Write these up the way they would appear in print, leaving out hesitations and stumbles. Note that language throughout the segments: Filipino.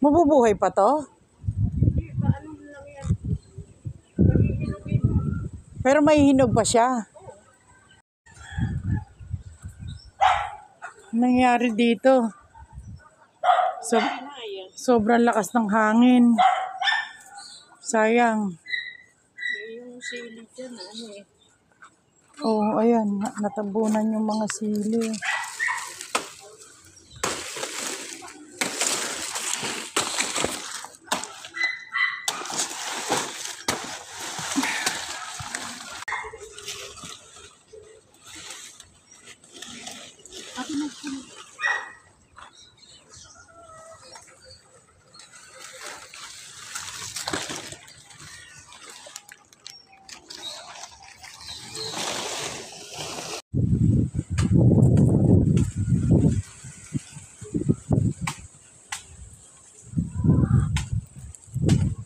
Mabubuhay pa to? Hindi pa, ano lang yan. Nagihinugin. Pero may hinog pa siya. Anong nangyari dito? Sobrang lakas ng hangin. Sayang. Yung sili dyan, ano eh. Oh, ayan. Natabunan yung mga sili.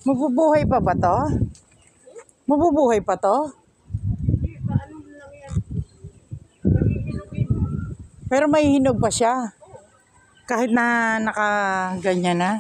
Mabubuhay pa ba to? Mabubuhay pa to? Hindi pa, ano lang yan. Nagihinugin. Pero may hinog pa siya. Kahit na nakaganyan na.